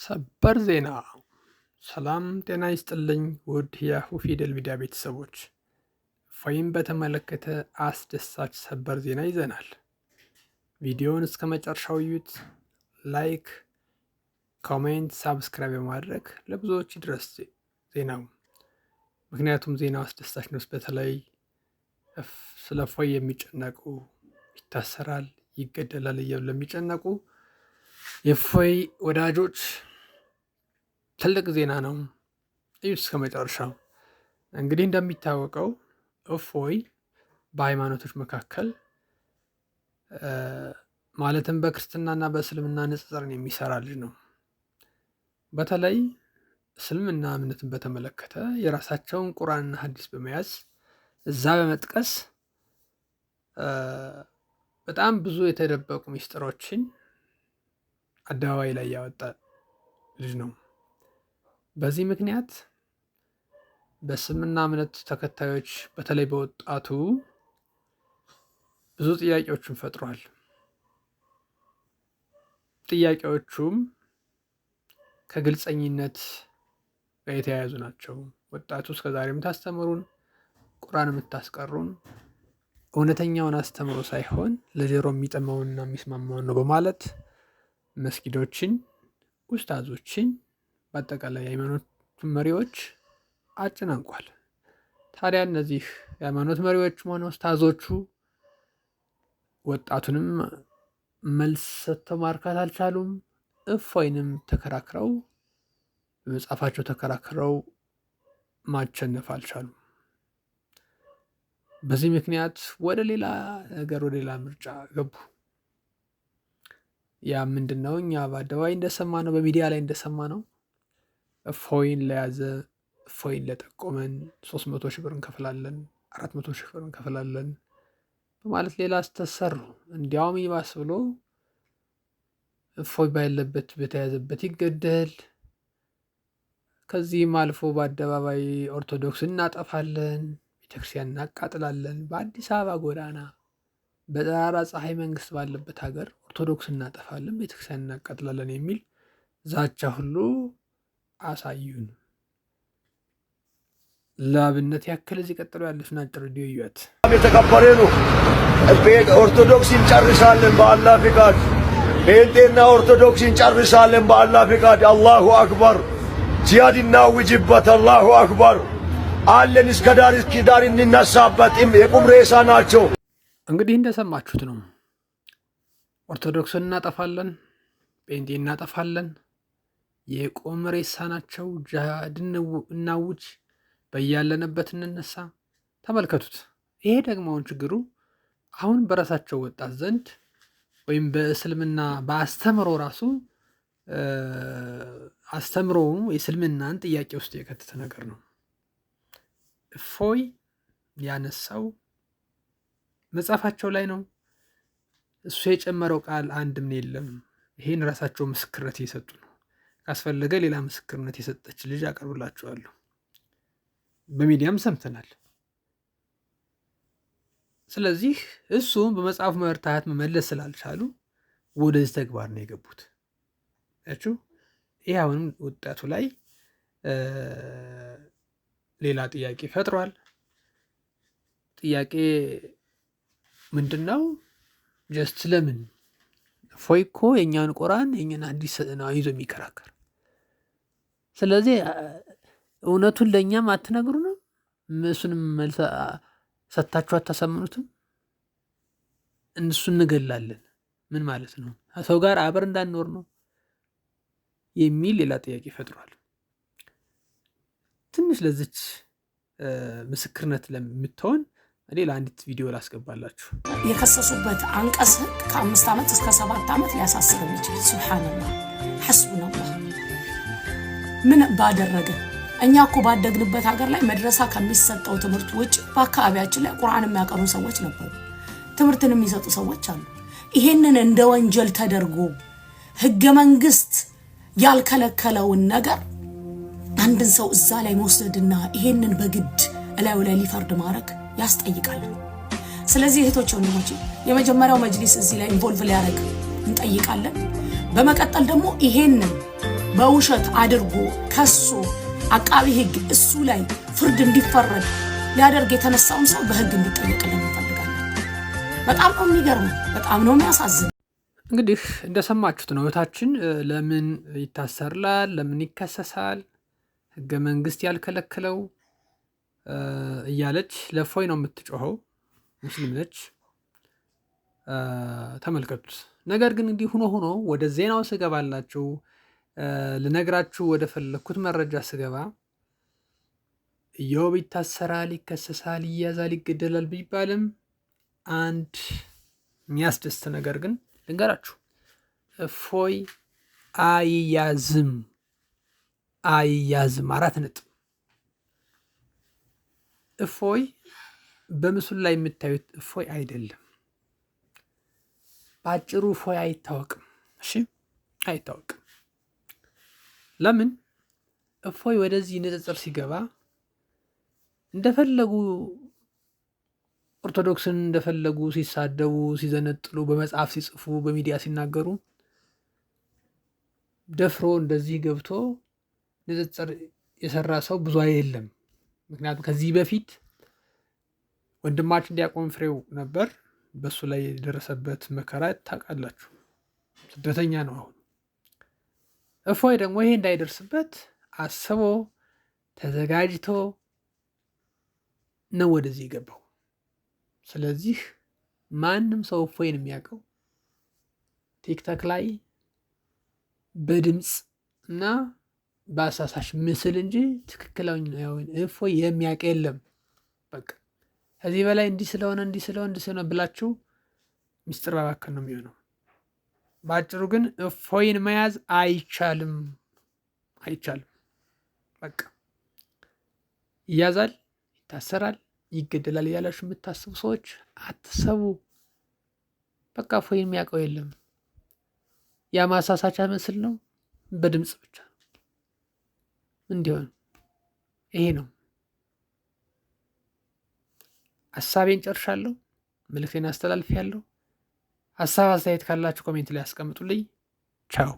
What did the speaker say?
ሰበር ዜና። ሰላም ጤና ይስጥልኝ ውድ የያሁ ፊደል ሚዲያ ቤተሰቦች፣ እፎይን በተመለከተ አስደሳች ሰበር ዜና ይዘናል። ቪዲዮውን እስከ መጨረሻው እዩት። ላይክ፣ ኮሜንት፣ ሳብስክራይብ በማድረግ ለብዙዎች ይድረስ ዜናው። ምክንያቱም ዜናው አስደሳች ነው። በተለይ ስለ እፎይ የሚጨነቁ ይታሰራል፣ ይገደላል እያሉ ለሚጨነቁ የእፎይ ወዳጆች ትልቅ ዜና ነው። እዩት እስከ መጨረሻው። እንግዲህ እንደሚታወቀው እፎይ በሃይማኖቶች መካከል ማለትም በክርስትናና በእስልምና ንጽጽርን የሚሰራ ልጅ ነው። በተለይ እስልምና እምነትን በተመለከተ የራሳቸውን ቁርአንና ሐዲስ በመያዝ እዛ በመጥቀስ በጣም ብዙ የተደበቁ ሚስጥሮችን አደባባይ ላይ ያወጣ ልጅ ነው። በዚህ ምክንያት በእስልምና እምነት ተከታዮች በተለይ በወጣቱ ብዙ ጥያቄዎችን ፈጥሯል። ጥያቄዎቹም ከግልጸኝነት ጋር የተያያዙ ናቸው። ወጣቱ እስከዛሬ የምታስተምሩን ቁርአን የምታስቀሩን እውነተኛውን አስተምሮ ሳይሆን ለጆሮ የሚጠማውንና የሚስማማውን ነው በማለት መስጊዶችን፣ ኡስታዞችን፣ በአጠቃላይ የሃይማኖት መሪዎች አጨናንቋል። ታዲያ እነዚህ የሃይማኖት መሪዎች ሆነ ኡስታዞቹ ወጣቱንም መልስ ሰጥተው ማርካት አልቻሉም። እፎይንም ተከራክረው በመጽሐፋቸው ተከራክረው ማቸነፍ አልቻሉም። በዚህ ምክንያት ወደ ሌላ ነገር ወደ ሌላ ምርጫ ገቡ። ያ ምንድን ነው? እኛ በአደባባይ እንደሰማ ነው፣ በሚዲያ ላይ እንደሰማ ነው፣ እፎይን ለያዘ እፎይን ለጠቆመን 300 ሺህ ብር እንከፍላለን፣ 400 ሺህ ብር እንከፍላለን በማለት ሌላ አስተሰሩ። እንዲያውም ይባስ ብሎ እፎይ ባለበት በተያዘበት ይገደል፣ ከዚህም አልፎ በአደባባይ ኦርቶዶክስ እናጠፋለን፣ ቤተክርስቲያን እናቃጥላለን፣ በአዲስ አበባ ጎዳና በጠራራ ፀሐይ መንግስት ባለበት ሀገር ኦርቶዶክስ እናጠፋለን፣ ቤተክርስቲያን እናቃጥላለን የሚል ዛቻ ሁሉ አሳዩን። ለአብነት ያክል እዚህ ቀጥሎ ያለችን አጭር ቪዲዮ እዩት። የተከበረ ነው። ኦርቶዶክስ እንጨርሳለን በአላህ ፍቃድ። ጴንጤና ኦርቶዶክስ እንጨርሳለን በአላህ ፍቃድ። አላሁ አክበር። ጂሃድ እናውጅበት። አላሁ አክበር። አለን እስከ ዳር እስከ ዳር እንነሳበት። የቁም ሬሳ ናቸው። እንግዲህ እንደሰማችሁት ነው። ኦርቶዶክስን እናጠፋለን፣ ጴንጤ እናጠፋለን፣ የቁም ሬሳ ናቸው። ጂሃድ እናውጅ፣ በያለንበት እንነሳ። ተመልከቱት። ይሄ ደግሞ ችግሩ አሁን በራሳቸው ወጣት ዘንድ ወይም በእስልምና በአስተምሮ ራሱ አስተምሮው የእስልምናን ጥያቄ ውስጥ የከተተ ነገር ነው። እፎይ ያነሳው መጽሐፋቸው ላይ ነው። እሱ የጨመረው ቃል አንድም የለም። ይሄን ራሳቸው ምስክርነት እየሰጡ ነው። ካስፈለገ ሌላ ምስክርነት የሰጠች ልጅ አቀርብላችኋለሁ። በሚዲያም ሰምተናል። ስለዚህ እሱም በመጽሐፍ መርታት መመለስ ስላልቻሉ ወደዚህ ተግባር ነው የገቡት። ያችሁ ይህ አሁንም ወጣቱ ላይ ሌላ ጥያቄ ፈጥሯል። ጥያቄ ምንድን ነው? ጀስት ለምን እፎይ እኮ የእኛን ቁርአን የእኛን ሐዲስ ነው ይዞ የሚከራከር። ስለዚህ እውነቱን ለእኛም አትነግሩንም? እሱንም መልስ ሰጥታችሁ አታሳምኑትም? እነሱ እንገላለን ምን ማለት ነው? ሰው ጋር አብር እንዳንኖር ነው የሚል ሌላ ጥያቄ ፈጥሯል። ትንሽ ለዚች ምስክርነት ለምትሆን ሌላ አንዲት ቪዲዮ ላስገባላችሁ። የከሰሱበት አንቀጽ ከ5 ዓመት እስከ 7 ዓመት ሊያሳስር የሚችል ሱብሃንአላህ ሐስቡናላህ። ምን ባደረገ? እኛ እኮ ባደግንበት ሀገር ላይ መድረሳ ከሚሰጠው ትምህርት ውጭ በአካባቢያችን ላይ ቁርአን የሚያቀሩ ሰዎች ነበሩ፣ ትምህርትን የሚሰጡ ሰዎች አሉ። ይሄንን እንደ ወንጀል ተደርጎ ህገ መንግስት ያልከለከለውን ነገር አንድን ሰው እዛ ላይ መውሰድና ይሄንን በግድ እላዩ ላይ ሊፈርድ ማድረግ ያስጠይቃል። ስለዚህ እህቶች ወንድሞች፣ የመጀመሪያው መጅሊስ እዚህ ላይ ኢንቮልቭ ሊያደርግ እንጠይቃለን። በመቀጠል ደግሞ ይሄንን በውሸት አድርጎ ከሶ አቃቢ ሕግ እሱ ላይ ፍርድ እንዲፈረድ ሊያደርግ የተነሳውን ሰው በሕግ እንዲጠየቅልን እንፈልጋለን። በጣም ነው የሚገርመው፣ በጣም ነው የሚያሳዝን። እንግዲህ እንደሰማችሁት ነው። እህታችን ለምን ይታሰርላል? ለምን ይከሰሳል? ሕገ መንግስት ያልከለከለው እያለች ለእፎይ ነው የምትጮኸው። ሙስሊም ነች። ተመልከቱት። ነገር ግን እንዲህ ሆኖ ወደ ዜናው ስገባላችሁ ልነግራችሁ ወደ ፈለግኩት መረጃ ስገባ ኢዮብ ይታሰራል፣ ይከሰሳል፣ ይያዛል፣ ይገደላል ቢባልም አንድ የሚያስደስት ነገር ግን ልንገራችሁ። እፎይ አይያዝም። 4 ነጥብ። እፎይ በምስሉ ላይ የምታዩት እፎይ አይደለም። በአጭሩ እፎይ አይታወቅም። እሺ፣ አይታወቅም። ለምን? እፎይ ወደዚህ ንጽጽር ሲገባ እንደፈለጉ ኦርቶዶክስን እንደፈለጉ ሲሳደቡ፣ ሲዘነጥሉ፣ በመጽሐፍ ሲጽፉ፣ በሚዲያ ሲናገሩ ደፍሮ እንደዚህ ገብቶ ንጽጽር የሰራ ሰው ብዙ የለም። ምክንያቱም ከዚህ በፊት ወንድማችን ዲያቆን ፍሬው ነበር። በሱ ላይ የደረሰበት መከራ ታውቃላችሁ። ስደተኛ ነው አሁን። እፎይ ደግሞ ይሄ እንዳይደርስበት አስቦ ተዘጋጅቶ ነው ወደዚህ የገባው። ስለዚህ ማንም ሰው እፎይን የሚያውቀው ቲክቶክ ላይ በድምፅ እና በአሳሳሽ ምስል እንጂ ትክክለኛውን እፎይ የሚያውቅ የለም። በቃ ከዚህ በላይ እንዲህ ስለሆነ ብላችሁ ሚስጥር ባባከን ነው የሚሆነው። በአጭሩ ግን እፎይን መያዝ አይቻልም። በቃ ይያዛል፣ ይታሰራል፣ ይገደላል እያላችሁ የምታስቡ ሰዎች አትሰቡ። በቃ እፎይን የሚያውቀው የለም። ያ ማሳሳቻ ምስል ነው፣ በድምፅ ብቻ እንዲሆን። ይሄ ነው። ሀሳቤን ጨርሻለሁ። መልእክቴን አስተላልፌያለሁ። ሀሳብ አስተያየት ካላችሁ ኮሜንት ላይ ያስቀምጡልኝ። ቻው።